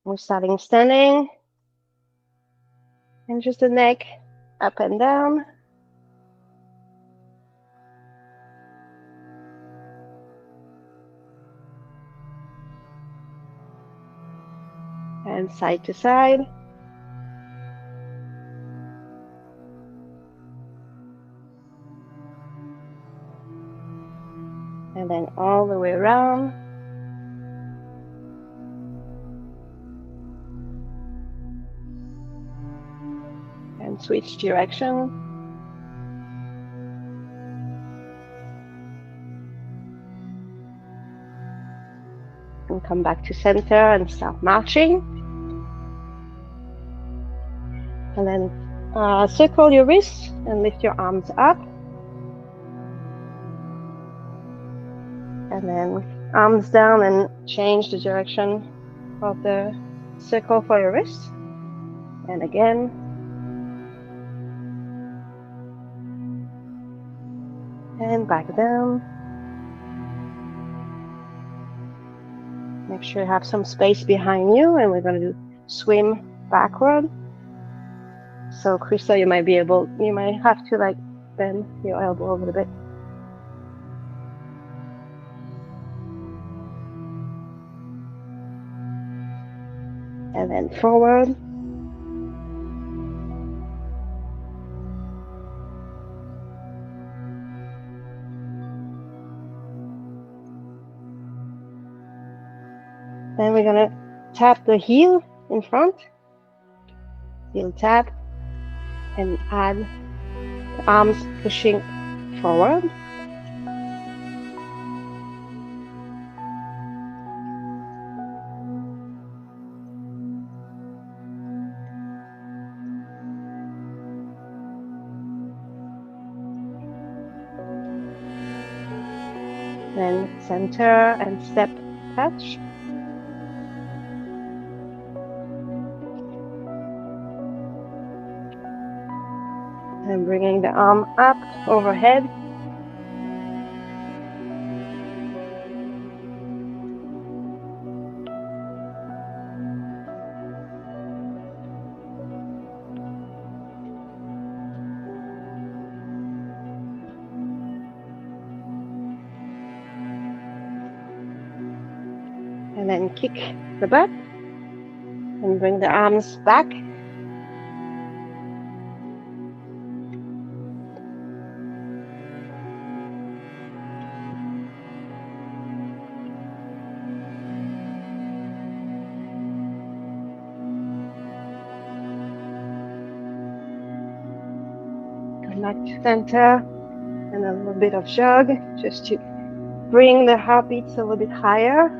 We're starting standing, and just the neck up and down. And side to side. And then all the way around. And switch direction. And come back to center and start marching. And then circle your wrists and lift your arms up. And then arms down and change the direction of the circle for your wrist. And again. And back down. Make sure you have some space behind you, and we're going to do swim backward. So Krista, you might have to like bend your elbow a little bit. And then forward. Then we're going to tap the heel in front. Heel tap. And add the arms pushing forward. Then center and step touch. And bringing the arm up overhead. And then kick the butt and bring the arms back. Come back to center and a little bit of jog just to bring the heartbeats a little bit higher.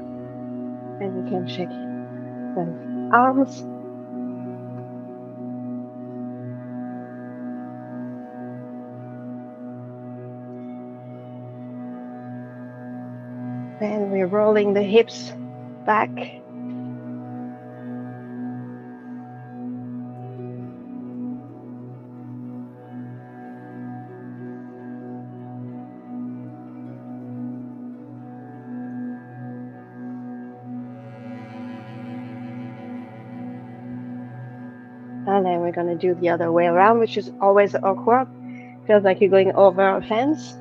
And you can shake the arms. Then we're rolling the hips back. And then we're going to do the other way around, which is always awkward. Feels like you're going over a fence.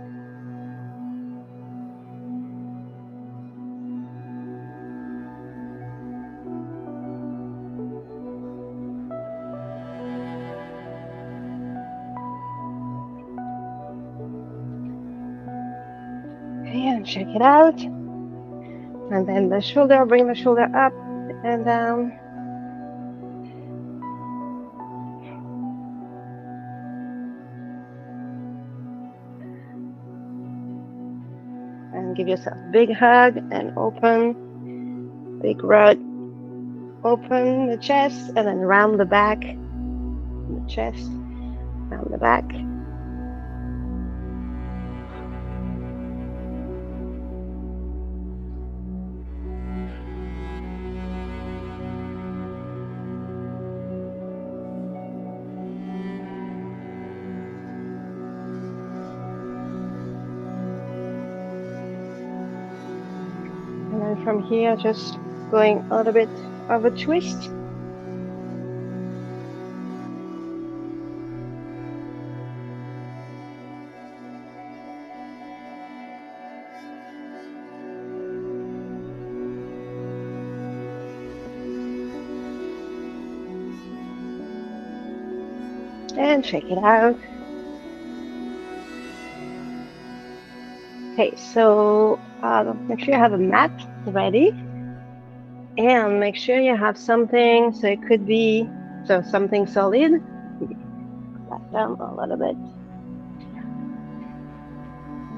Okay, and check it out. And then the shoulder, bring the shoulder up and down. And give yourself a big hug and open, big rug. Open the chest and then round the back. The chest, round the back. And then from here, just going a little bit of a twist. And check it out. Okay, so make sure you have a mat ready, and make sure you have something. So it could be something solid. Back down a little bit.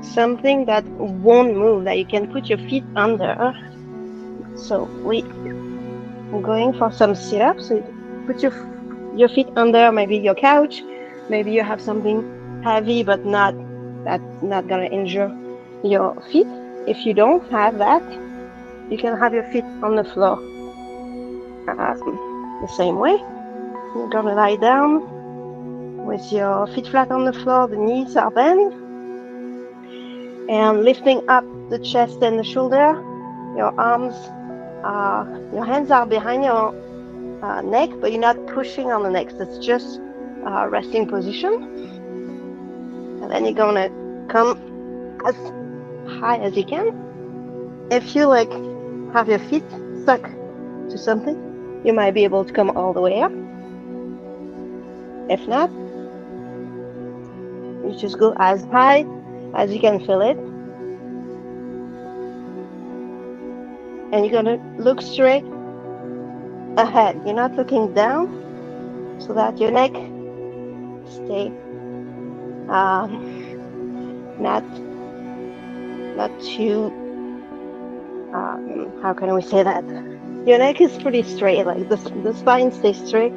Something that won't move, that you can put your feet under. So we're going for some sit-ups. So put your feet under, maybe your couch. Maybe you have something heavy, but that's not gonna injure your feet. If you don't have that, you can have your feet on the floor the same way. You're gonna lie down with your feet flat on the floor, the knees are bent, and lifting up the chest and the shoulder. Your arms, your hands are behind your neck, but you're not pushing on the neck. It's just resting position. And then you're gonna come as high as you can. If you have your feet stuck to something, you might be able to come all the way up. If not, you just go as high as you can feel it. And you're gonna look straight ahead. You're not looking down, so that your neck stay not too how can we say that? Your neck is pretty straight, like the spine stays straight.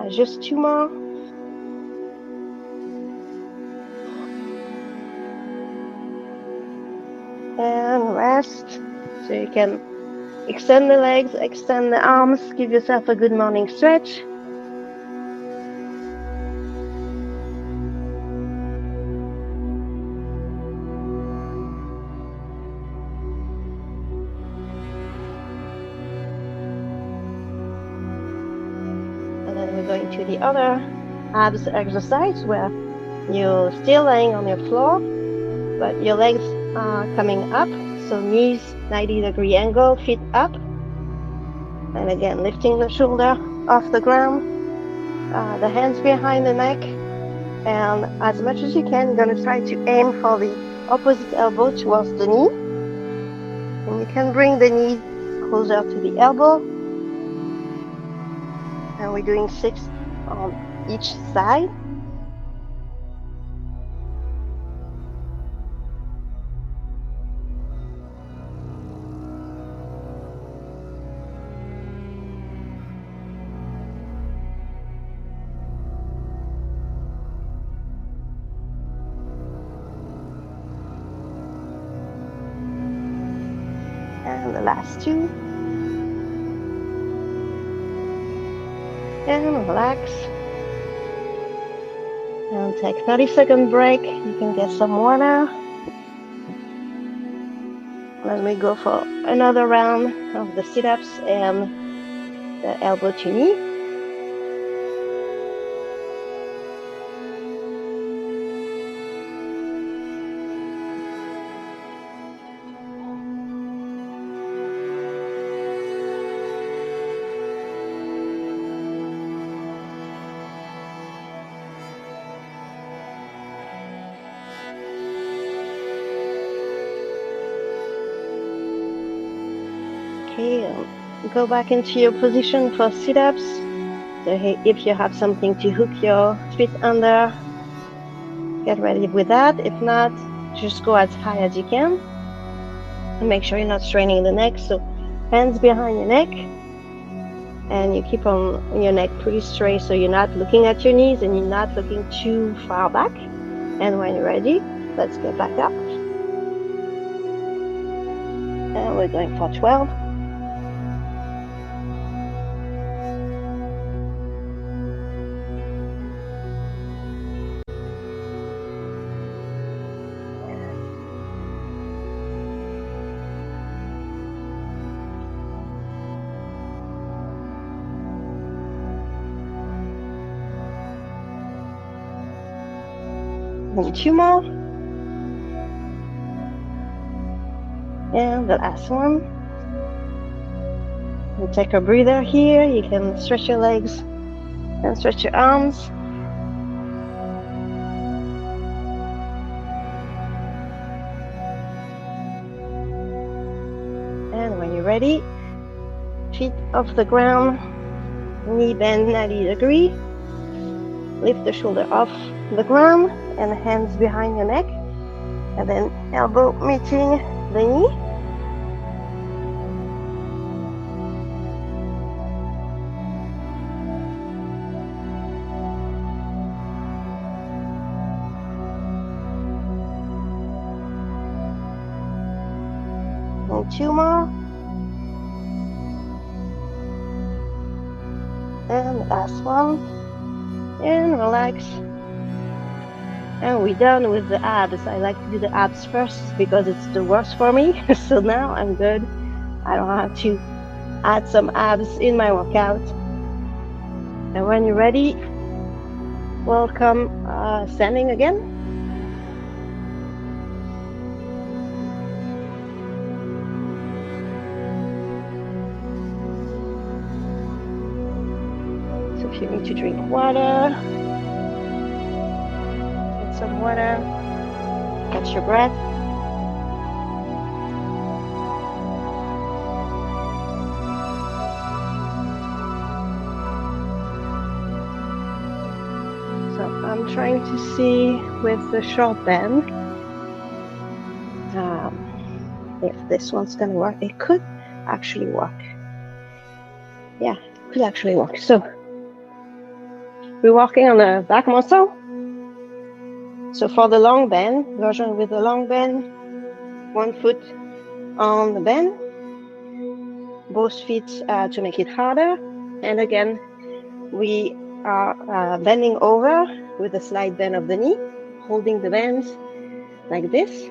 Just 2 more. And rest. So you can extend the legs, extend the arms, give yourself a good morning stretch. And then we're going to the other abs exercise where you're still laying on your floor, but your legs are coming up. So knees 90-degree angle, feet up. And again, lifting the shoulder off the ground, the hands behind the neck. And as much as you can, you're going to try to aim for the opposite elbow towards the knee. And you can bring the knee closer to the elbow. And we're doing 6 on each side. And the last 2. And relax. And take 30-second break. You can get some water. Then we go for another round of the sit-ups and the elbow to knee. Okay, go back into your position for sit-ups. So if you have something to hook your feet under, get ready with that. If not, just go as high as you can. And make sure you're not straining the neck. So hands behind your neck. And you keep on your neck pretty straight, so you're not looking at your knees and you're not looking too far back. And when you're ready, let's get back up. And we're going for 12. And 2 more. And the last one. You take a breather here. You can stretch your legs and stretch your arms. And when you're ready, feet off the ground, knee bend 90 degrees. Lift the shoulder off the ground and hands behind your neck. And then elbow meeting the knee. And 2 more. And the last one. And relax. And we're done with the abs. I like to do the abs first because it's the worst for me. So now I'm good. I don't have to add some abs in my workout. And when you're ready, welcome standing again. So if you need to drink water, get some water, catch your breath. So I'm trying to see with the short band if this one's gonna work. It could actually work. Yeah, it could actually work. So we're working on the back muscle. So for the long bend version with the long bend, 1 foot on the bend, both feet to make it harder. And again, we are bending over with a slight bend of the knee, holding the bends like this.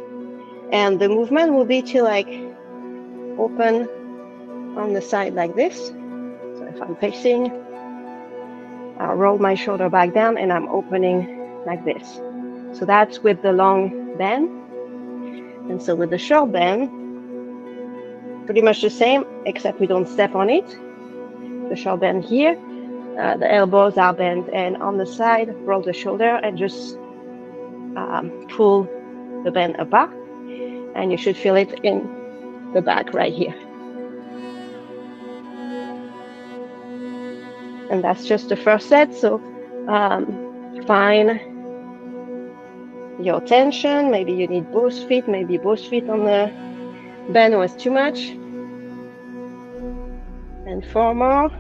And the movement will be to like open on the side like this. So if I'm facing, I'll roll my shoulder back down and I'm opening like this. So that's with the long bend. And so with the short bend, pretty much the same, except we don't step on it. The short bend here, the elbows are bent, and on the side, roll the shoulder and just pull the bend apart. And you should feel it in the back right here. And that's just the first set. So find your tension. Maybe you need both feet. Maybe both feet on the bend was too much. And 4 more.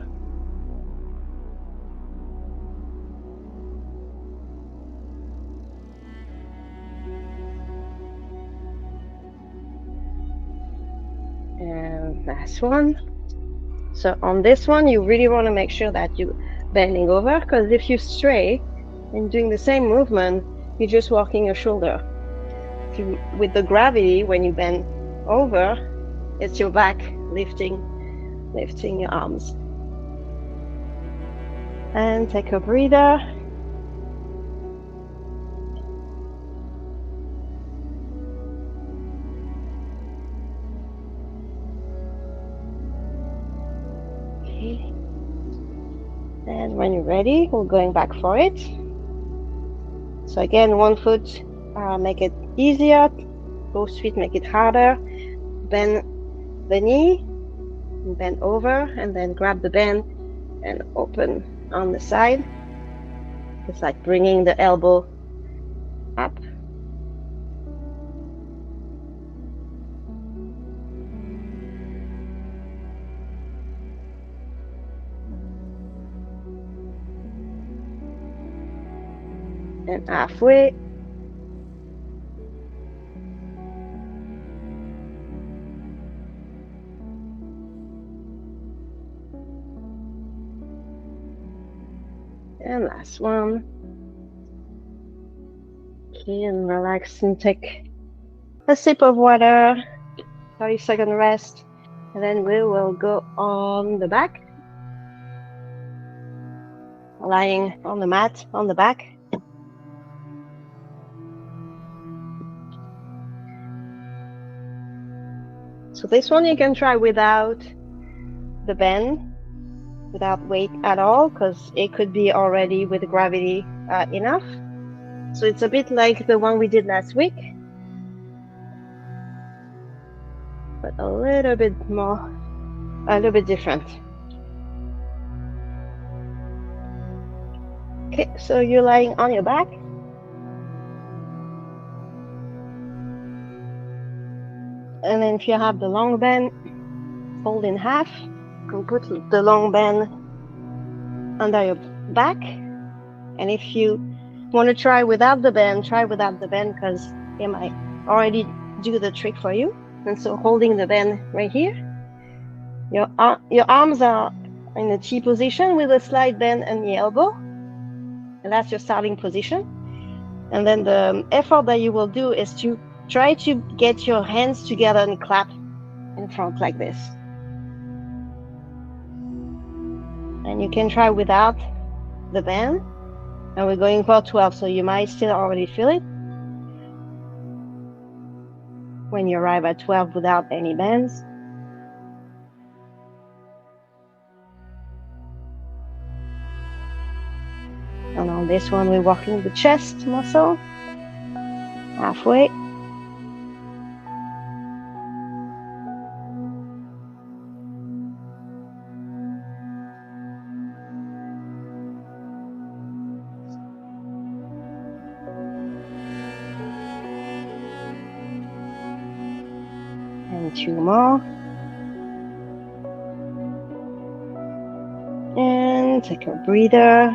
And last one. So on this one, you really want to make sure that you're bending over, because if you stray and doing the same movement, you're just walking your shoulder. With the gravity, when you bend over, it's your back lifting your arms. And take a breather. Okay. And when you're ready, we're going back for it. So again, 1 foot, make it easier. Both feet make it harder. Bend the knee, and bend over, and then grab the bend and open on the side. It's like bringing the elbow up. And halfway. And last one. Okay, and relax and take a sip of water, 30-second rest, and then we will go on the back, lying on the mat on the back. So this one you can try without the band, without weight at all, because it could be already with gravity enough. So it's a bit like the one we did last week, but a little bit different. Okay, so you're lying on your back. And then if you have the long band, fold in half. You can put the long band under your back. And if you want to try without the band, try without the band, because it might already do the trick for you. And so holding the band right here, your arms are in a T position with a slight bend in the elbow. And that's your starting position. And then the effort that you will do is to try to get your hands together and clap in front like this. And you can try without the band. And we're going for 12, so you might still already feel it when you arrive at 12 without any bands. And on this one, we're working the chest muscle, halfway. And 2 more. And take a breather.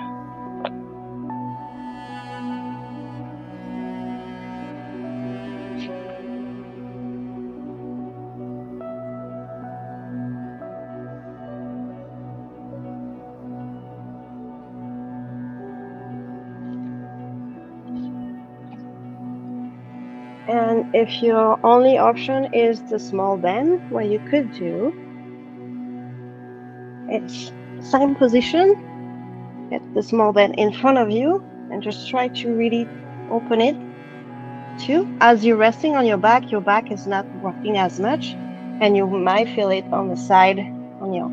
And if your only option is the small band, what you could do is same position, get the small band in front of you, and just try to really open it too. As you're resting on your back is not working as much, and you might feel it on the side, on your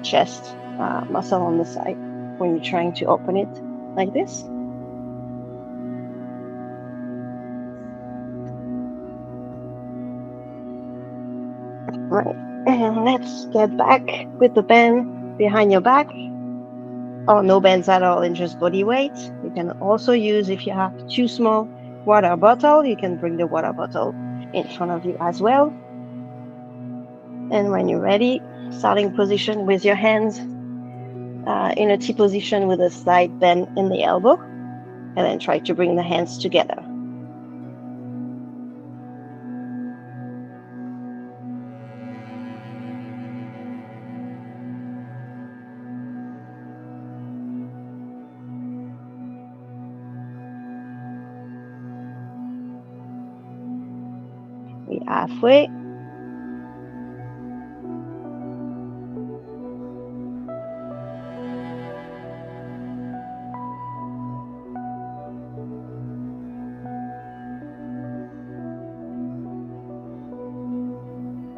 chest muscle on the side when you're trying to open it like this. Right, and let's get back with the band behind your back, or no bands at all, and just body weight. You can also use, if you have too small water bottle, you can bring the water bottle in front of you as well. And when you're ready, starting position with your hands in a T position with a slight bend in the elbow, and then try to bring the hands together. We're halfway.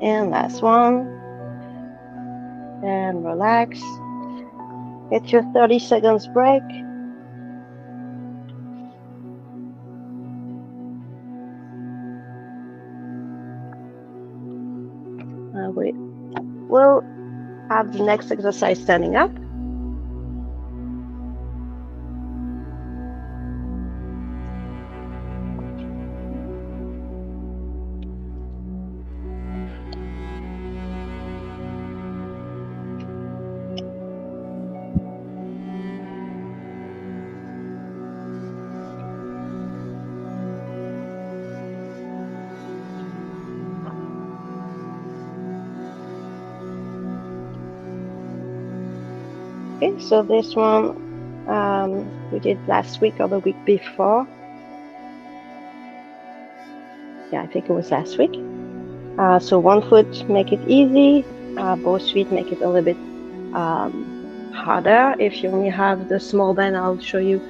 And last one. And relax. Get your 30 seconds break. We will have the next exercise standing up. Okay, so this one we did last week or the week before. Yeah, I think it was last week. So one foot, make it easy. Both feet, make it a little bit harder. If you only have the small band, I'll show you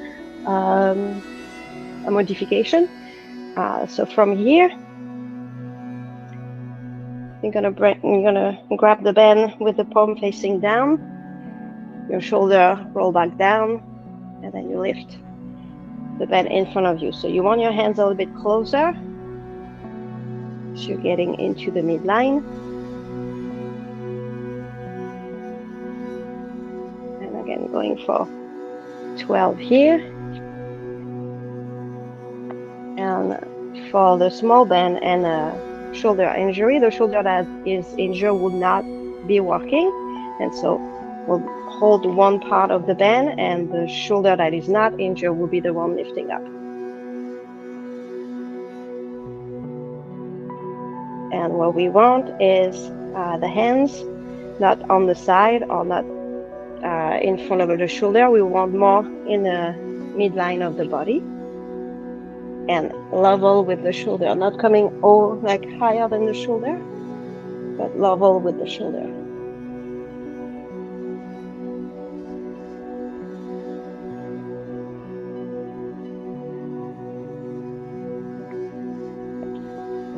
a modification. So from here, You're gonna grab the band with the palm facing down. Your shoulder roll back down, and then you lift the band in front of you. So you want your hands a little bit closer. So you're getting into the midline. And again, going for 12 here. And for the small band and shoulder injury, the shoulder that is injured would not be working. And so we'll hold one part of the band, and the shoulder that is not injured will be the one lifting up. And what we want is the hands not on the side or not in front of the shoulder. We want more in the midline of the body and level with the shoulder, not coming all like higher than the shoulder, but level with the shoulder.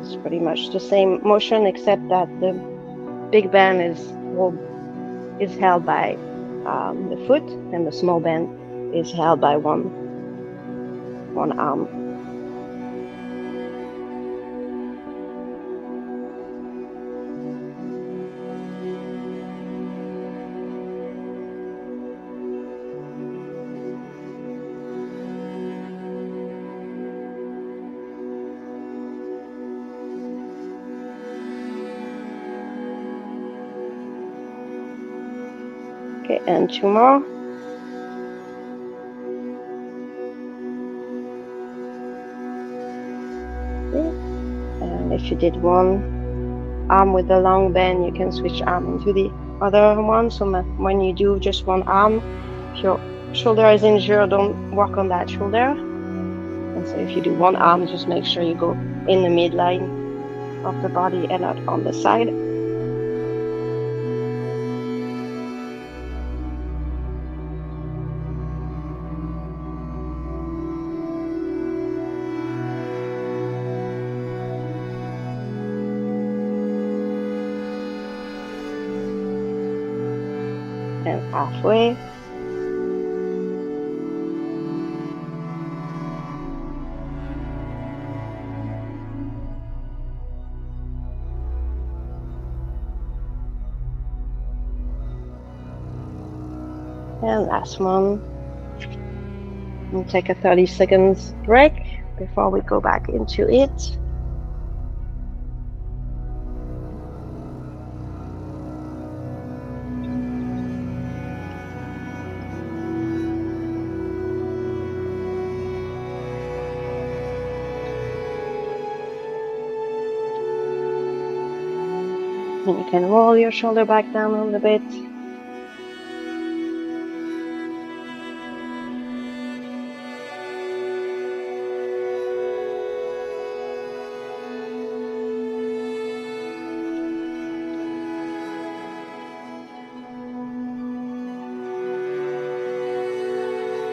It's pretty much the same motion, except that the big band is held by the foot, and the small band is held by one arm. Okay, and 2 more. Okay. And if you did one arm with the long band, you can switch arm into the other one. So when you do just one arm, if your shoulder is injured, don't work on that shoulder. And so if you do one arm, just make sure you go in the midline of the body and not on the side. And halfway. And last one. We'll take a 30 seconds break before we go back into it. And you can roll your shoulder back down a little bit.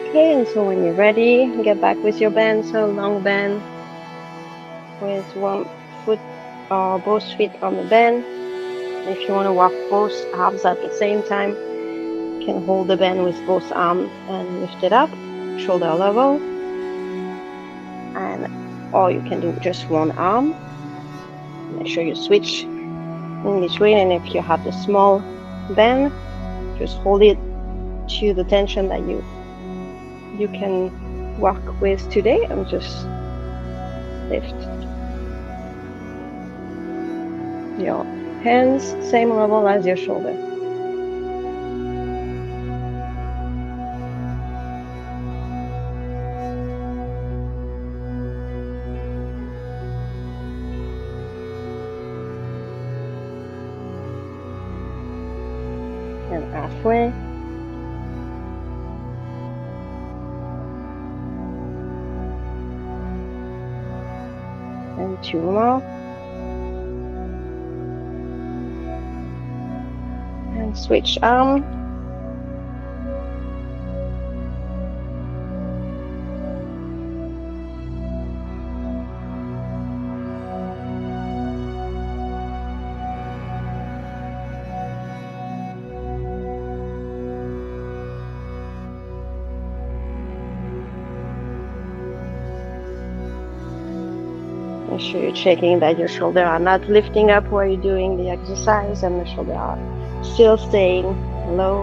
Okay, and so when you're ready, get back with your band, so long band with one foot or both feet on the band. If you want to walk both arms at the same time, you can hold the band with both arms and lift it up, shoulder level. Or you can do just one arm. Make sure you switch in between, and if you have the small band, just hold it to the tension that you can work with today, and just lift your hands same level as your shoulder. And halfway. And 2 more. And switch arm. Make sure you're checking that your shoulders are not lifting up while you're doing the exercise and the shoulders are still staying low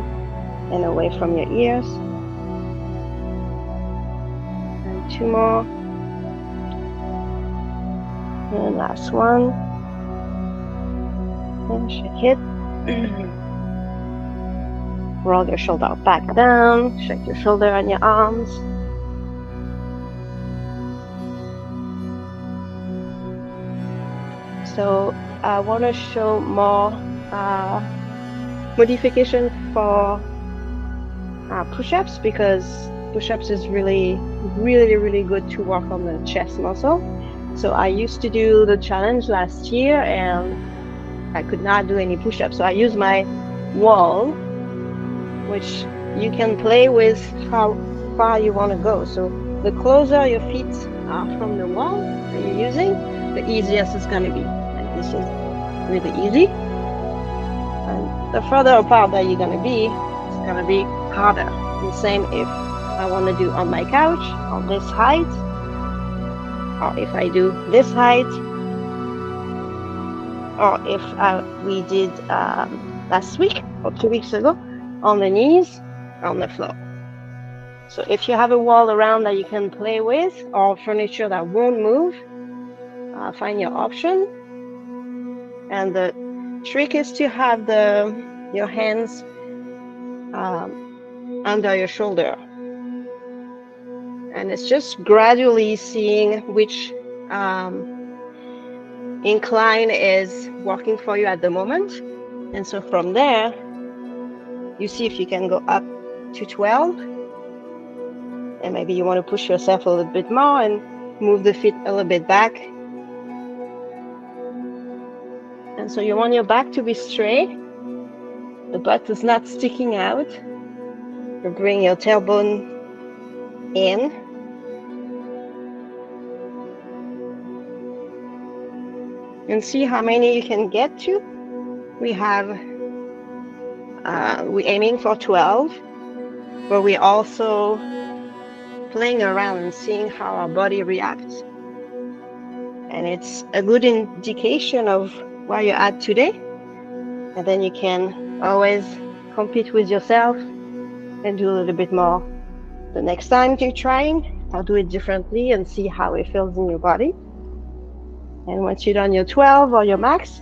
and away from your ears. And 2 more. And last one. And shake it. Roll your shoulder back down. Shake your shoulder and your arms. So I want to show more modification for push-ups, because push-ups is really good to work on the chest muscle. So I used to do the challenge last year and I could not do any push-ups. So I use my wall, which you can play with how far you want to go. So the closer your feet are from the wall that you're using, the easiest it's going to be. And this is really easy. And the further apart that you're going to be, it's going to be harder. The same if I want to do on my couch on this height, or if I do this height, or if we did last week or 2 weeks ago on the knees, on the floor. So if you have a wall around that you can play with, or furniture that won't move, find your option. And the trick is to have your hands under your shoulder. And it's just gradually seeing which incline is working for you at the moment. And so from there, you see if you can go up to 12. And maybe you want to push yourself a little bit more and move the feet a little bit back. And so you want your back to be straight. The butt is not sticking out. You bring your tailbone in. And see how many you can get to. We're aiming for 12, but we're also playing around and seeing how our body reacts. And it's a good indication of where you're at today. And then you can always compete with yourself and do a little bit more. The next time you're trying, I'll do it differently and see how it feels in your body. And once you're done your 12 or your max,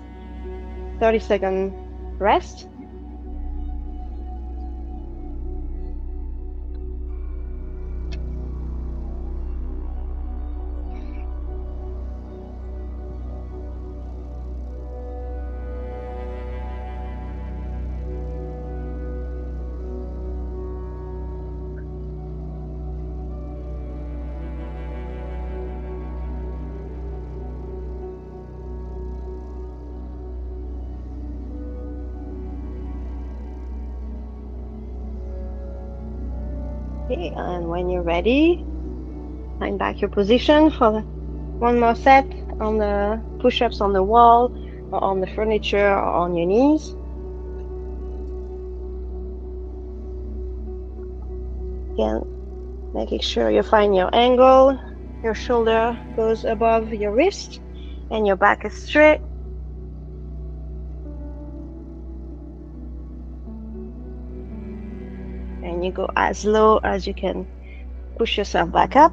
30-second rest. Okay, and when you're ready, find back your position for one more set on the push-ups on the wall or on the furniture or on your knees. Again, making sure you find your angle, your shoulder goes above your wrist and your back is straight. And you go as low as you can push yourself back up.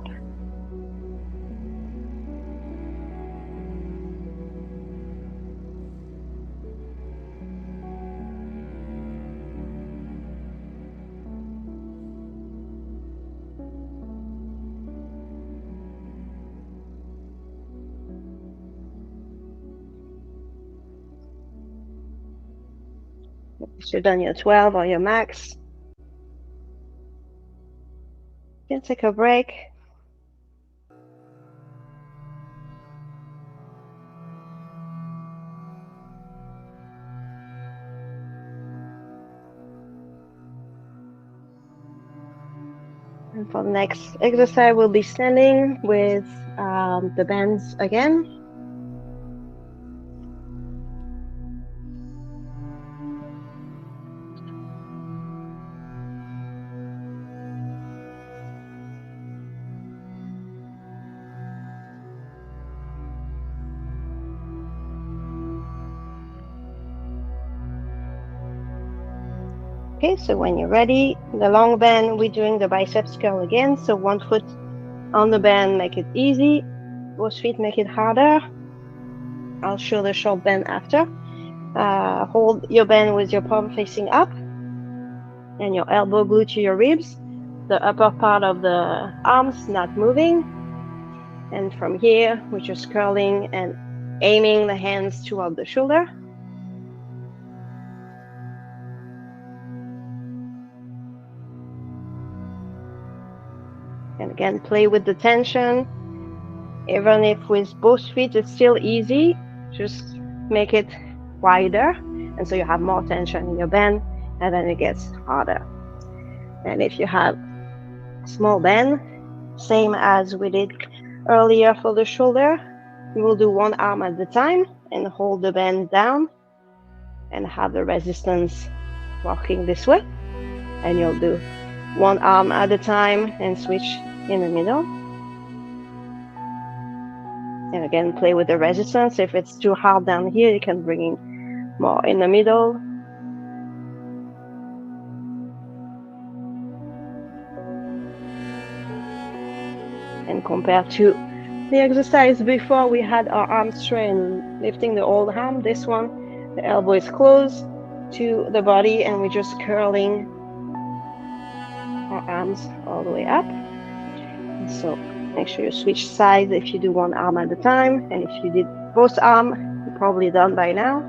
If you're done your 12 or your max, you can take a break. And for the next exercise, we'll be standing with the bands again. Okay, so when you're ready, the long bend, we're doing the biceps curl again. So one foot on the bend, make it easy. Both feet make it harder. I'll show the short bend after. Hold your bend with your palm facing up and your elbow glued to your ribs. The upper part of the arms not moving. And from here, we're just curling and aiming the hands toward the shoulder. And again, play with the tension. Even if with both feet it's still easy, just make it wider. And so you have more tension in your bend, and then it gets harder. And if you have small bend, same as we did earlier for the shoulder, you will do one arm at a time and hold the bend down and have the resistance walking this way. And you'll do one arm at a time and switch in the middle. And again, play with the resistance. If it's too hard down here, you can bring in more in the middle. And compared to the exercise before, we had our arms straight and lifting the old arm. This one, the elbow is close to the body and we're just curling our arms all the way up. And so make sure you switch sides if you do one arm at a time. And if you did both arms, you're probably done by now.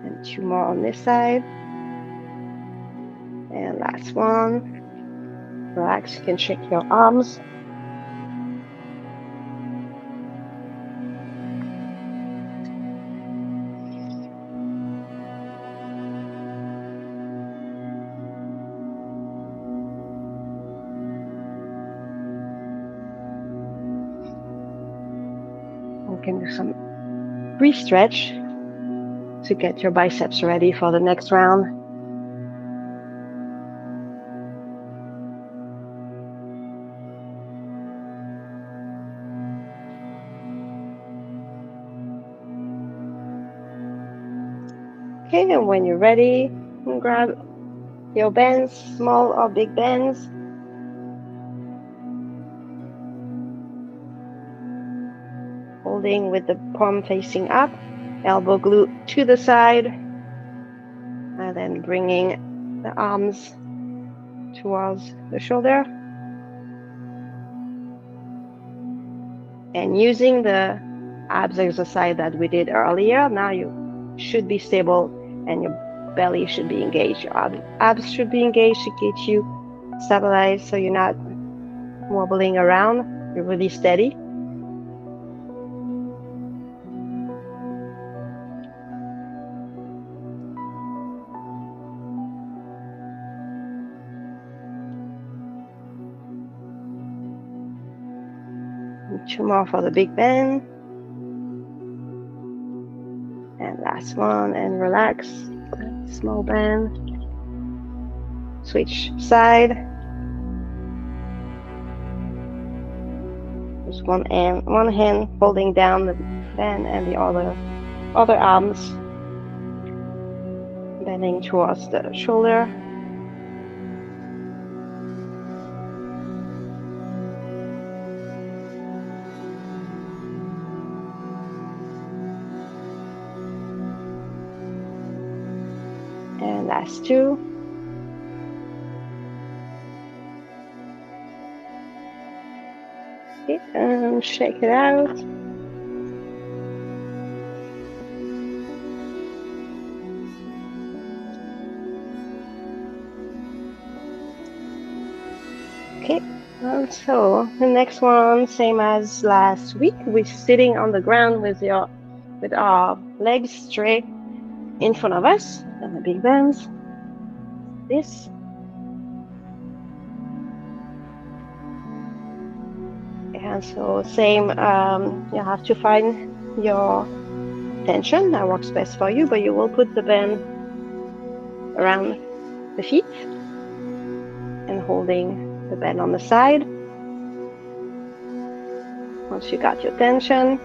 And two more on this side. And last one. Relax, you can shake your arms. You can do some brief stretch to get your biceps ready for the next round. Okay, and when you're ready, grab your bends, small or big bends. Holding with the palm facing up, elbow glued to the side, and then bringing the arms towards the shoulder. And using the abs exercise that we did earlier, now you should be stable and your belly should be engaged. Your abs should be engaged to get you stabilized so you're not wobbling around. You're really steady. And two more for the big bend. And last one, and relax. Small bend. Switch side. Just one hand holding down the bend and the other arms bending towards the shoulder. And last two. Okay, and shake it out. Okay, and so the next one, same as last week, we're sitting on the ground with our legs straight in front of us, and the big bends. This. And so same, you have to find your tension that works best for you, but you will put the bend around the feet. holding the band on the side. Once you got your tension,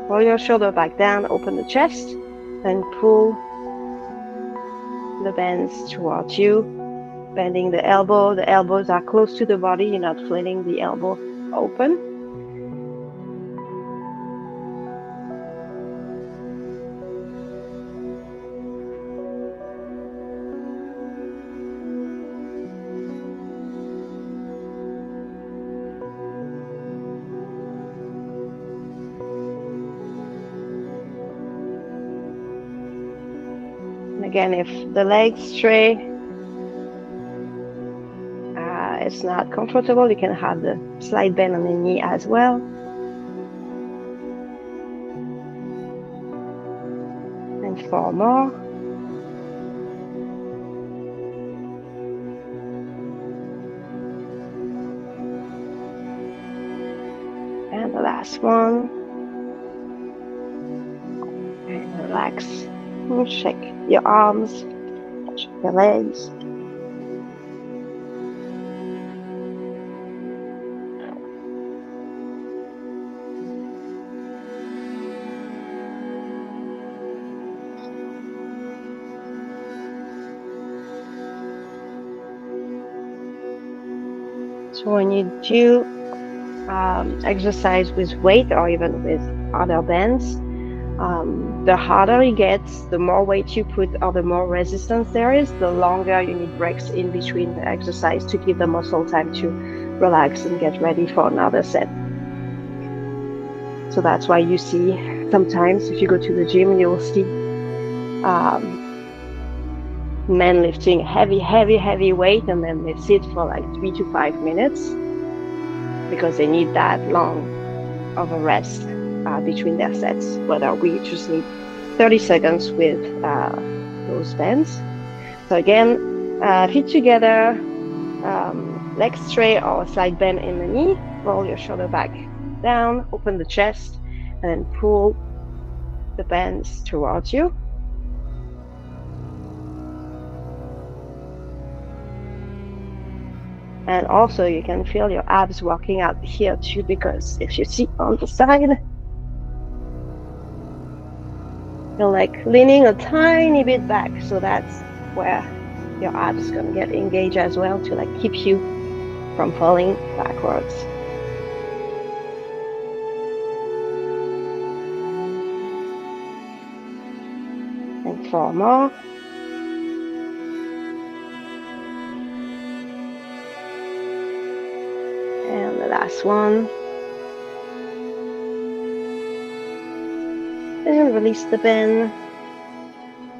roll your shoulder back down, open the chest, and pull the bands towards you, bending the elbow. The elbows are close to the body. You're not flailing the elbow open. Again, if the legs stray, it's not comfortable, you can have the slight bend on the knee as well. And 4 more. And the last one. And relax. Shake your arms, shake your legs. So when you do exercise with weight or even with other bands, the harder it gets, the more weight you put or the more resistance there is, the longer you need breaks in between the exercise to give the muscle time to relax and get ready for another set. So that's why you see sometimes if you go to the gym, you will see men lifting heavy weight, and then they sit for like 3 to 5 minutes because they need that long of a rest between their sets, whether we just need 30 seconds with those bands. So again, feet together, legs straight or a slight bend in the knee, roll your shoulder back down, open the chest, and then pull the bands towards you. And also you can feel your abs working out here too, because if you sit on the side, you're like leaning a tiny bit back, so that's where your abs is gonna get engaged as well to like keep you from falling backwards. And 4 more. And the last one. And release the bend.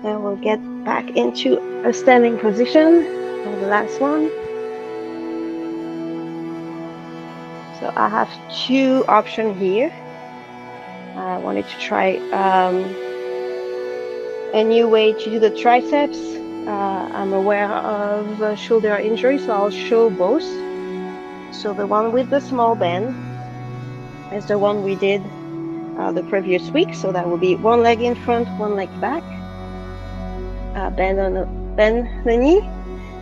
And we'll get back into a standing position for the last one. So I have 2 options here. I wanted to try a new way to do the triceps. I'm aware of a shoulder injury, so I'll show both. So the one with the small bend is the one we did the previous week. So that will be 1 leg in front, 1 leg back. Bend the knee.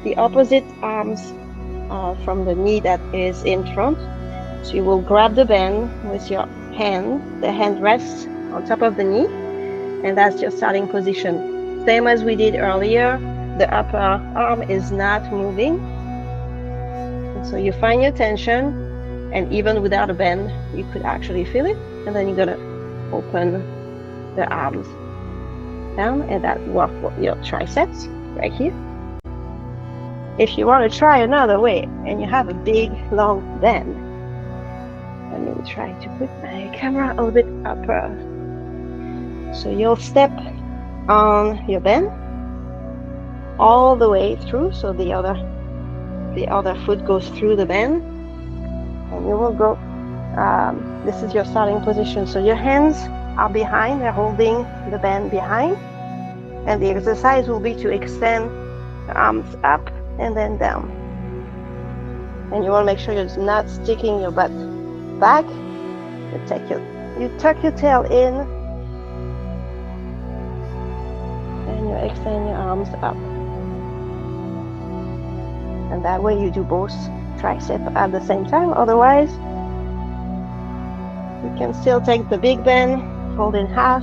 The opposite arms from the knee that is in front. So you will grab the bend with your hand. The hand rests on top of the knee, and that's your starting position. Same as we did earlier, the upper arm is not moving. And so you find your tension, and even without a bend, you could actually feel it. And then you're gonna open the arms down, and that works for your triceps right here. If you want to try another way and you have a big long bend, let me try to put my camera a little bit upper. So you'll step on your bend all the way through, so the other foot goes through the bend, and you will go, this is your starting position. So your hands are behind, they're holding the band behind, and the exercise will be to extend the arms up and then down. And you want to make sure you're not sticking your butt back. You tuck your tail in, and you extend your arms up. And that way you do both triceps at the same time. Otherwise, you can still take the big bend, fold in half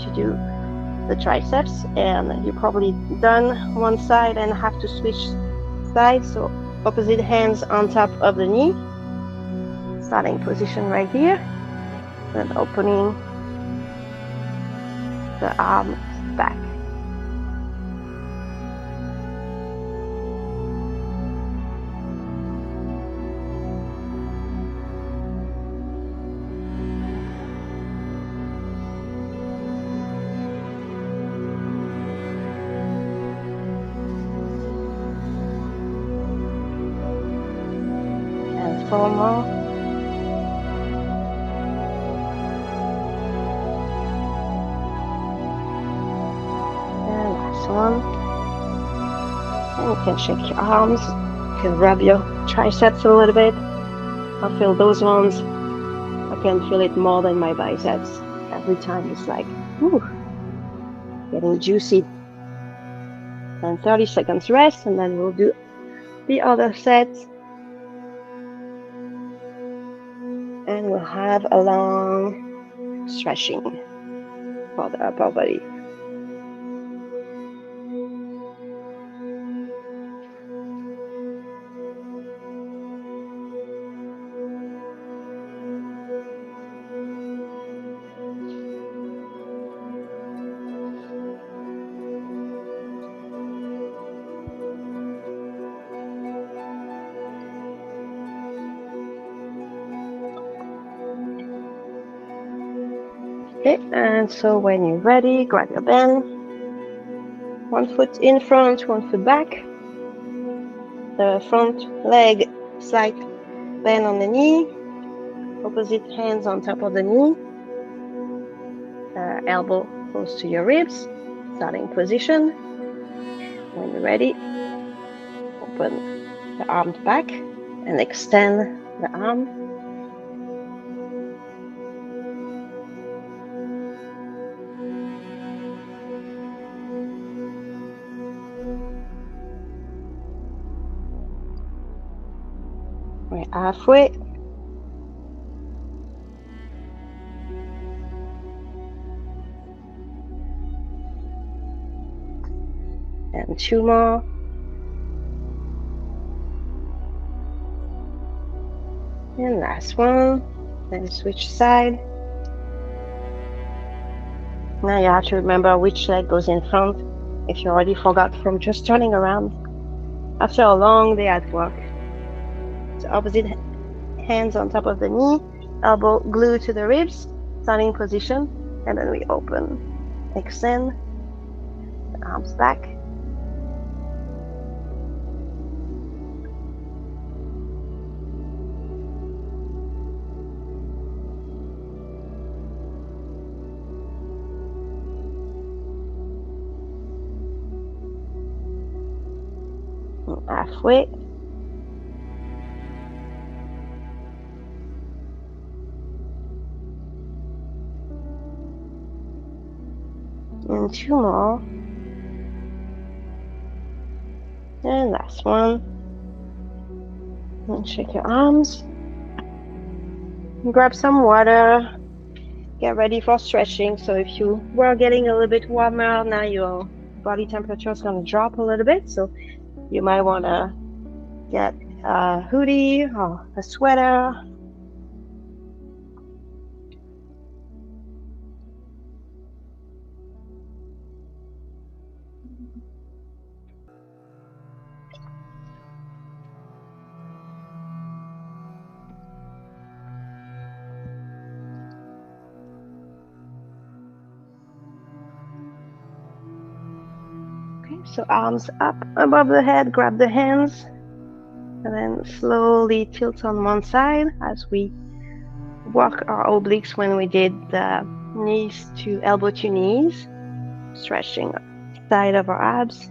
to do the triceps, and you're probably done one side and have to switch sides. So opposite hands on top of the knee, starting position right here, then opening the arms back. And 4 more. And last one. And you can shake your arms. You can rub your triceps a little bit. I feel those ones. I can feel it more than my biceps. Every time it's like, whew, getting juicy. And 30 seconds rest, and then we'll do the other set. And we'll have a long stretching for the upper body. Okay, and so when you're ready, grab your band. One foot in front, one foot back. The front leg, slight bend on the knee. Opposite hands on top of the knee. Elbow close to your ribs. Starting position. When you're ready, open the arms back and extend the arm. We're halfway. And 2 more. And last one. Then switch side. Now you have to remember which leg goes in front if you already forgot from just turning around after a long day at work. So opposite hands on top of the knee, elbow glued to the ribs, starting position, and then we open, extend, the arms back. Halfway. And 2 more. And last one. And shake your arms. And grab some water. Get ready for stretching. So if you were getting a little bit warmer, now your body temperature is going to drop a little bit. So you might want to get a hoodie or a sweater. Okay, so arms up above the head, grab the hands, and then slowly tilt on one side as we work our obliques when we did the knees to elbow to knees, stretching side of our abs.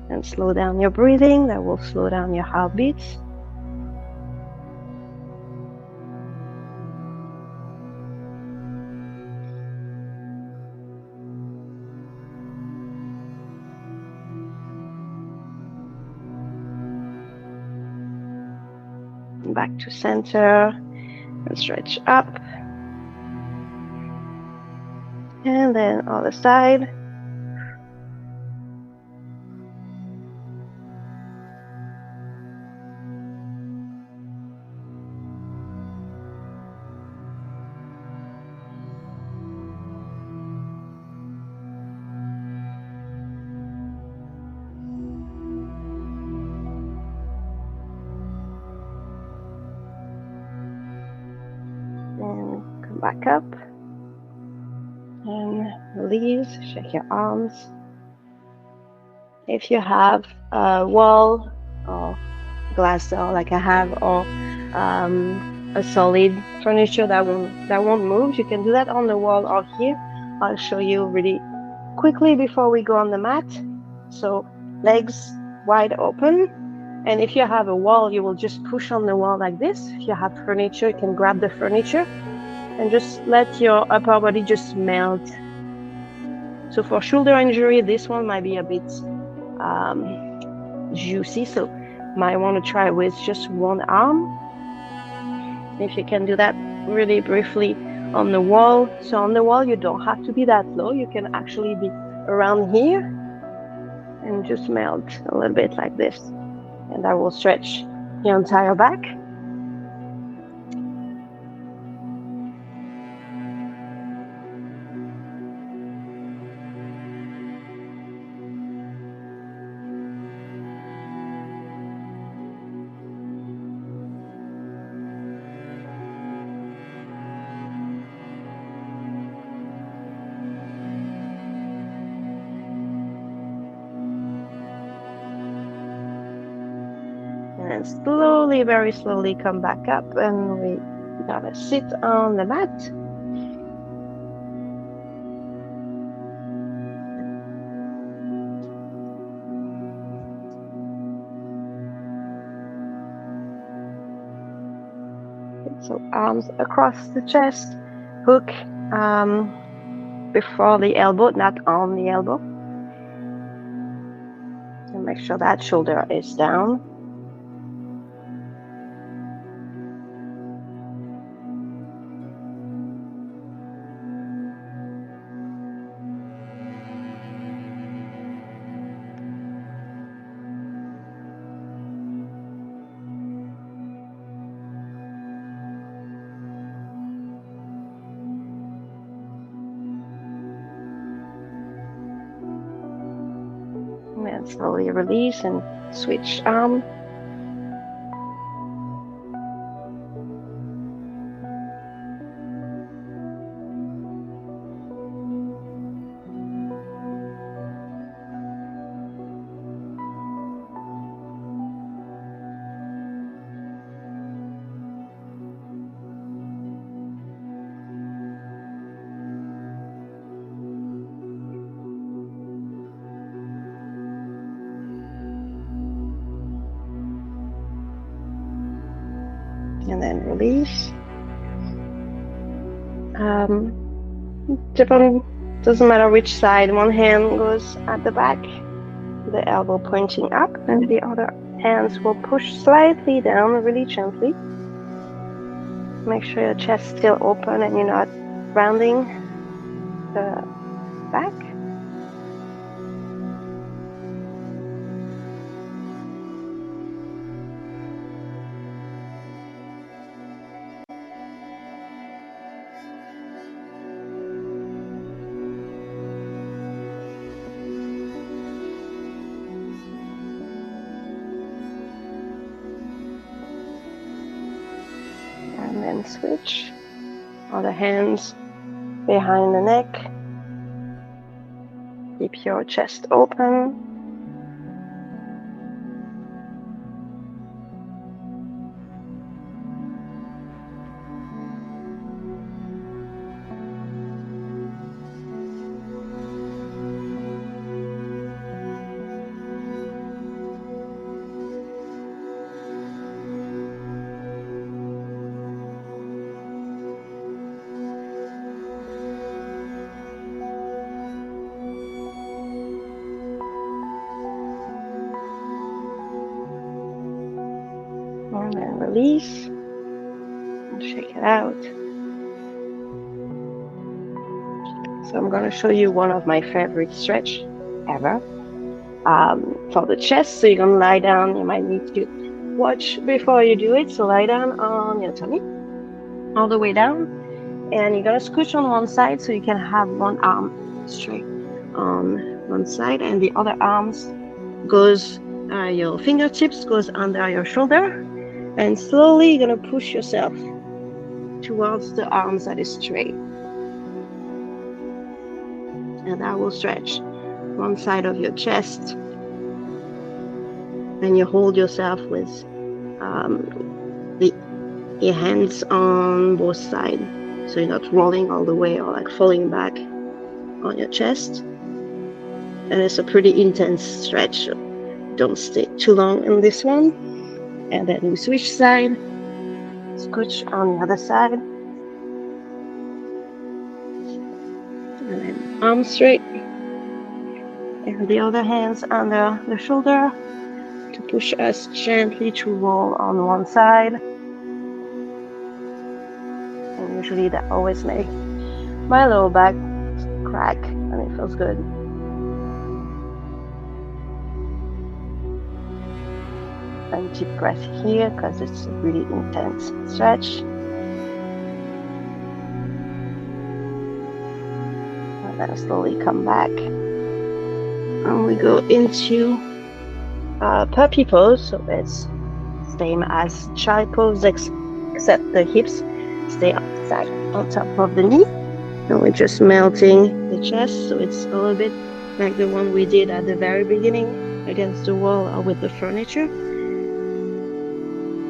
And slow down your breathing, that will slow down your heartbeats. back to center and stretch up. And then other side. And come back up. And release, shake your arms. If you have a wall or glass door like I have, or a solid furniture that won't move, you can do that on the wall or here. I'll show you really quickly before we go on the mat. So legs wide open, and if you have a wall, you will just push on the wall like this. If you have furniture, you can grab the furniture and just let your upper body just melt. So for shoulder injury, this one might be a bit juicy, so might want to try with just one arm. If you can do that really briefly on the wall. So on the wall, you don't have to be that low. You can actually be around here and just melt a little bit like this. And that will stretch your entire back. And slowly, very slowly come back up, and we gotta sit on the mat. So arms across the chest, hook before the elbow, not on the elbow. And make sure that shoulder is down. And slowly release and switch arm. And then release. Doesn't matter which side. One hand goes at the back, the elbow pointing up, and the other hands will push slightly down, really gently. Make sure your chest is still open and you're not rounding the back. And then switch. Other hands behind the neck. Keep your chest open. release. And shake it out. So I'm going to show you one of my favorite stretch ever for the chest. So you're going to lie down. You might need to watch before you do it. So lie down on your tummy all the way down. And you're going to scooch on one side so you can have one arm straight on one side. And the other arms goes, your fingertips goes under your shoulder. And slowly you're going to push yourself towards the arms that is straight. And that will stretch one side of your chest. And you hold yourself with your hands on both sides. So you're not rolling all the way or like falling back on your chest. And it's a pretty intense stretch. So don't stay too long in this one. And then we switch side. Scooch on the other side. And then arms straight. And the other hands under the shoulder to push us gently to roll on one side. And usually that always makes my lower back crack and it feels good. And deep breath here because it's a really intense stretch. And then slowly come back. And we go into puppy pose. So it's same as child pose except the hips stay on top of the knee. And we're just melting the chest. So it's a little bit like the one we did at the very beginning against the wall or with the furniture.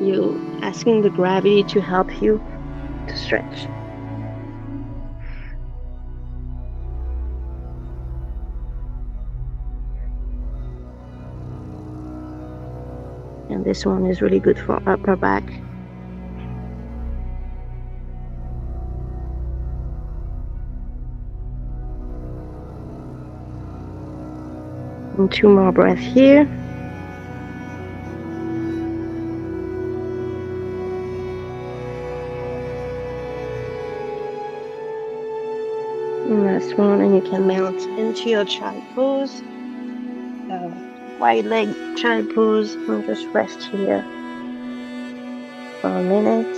You're asking the gravity to help you to stretch. And this one is really good for upper back. And 2 more breaths here. And last one, and you can melt into your child pose. Wide leg child pose, and just rest here for a minute.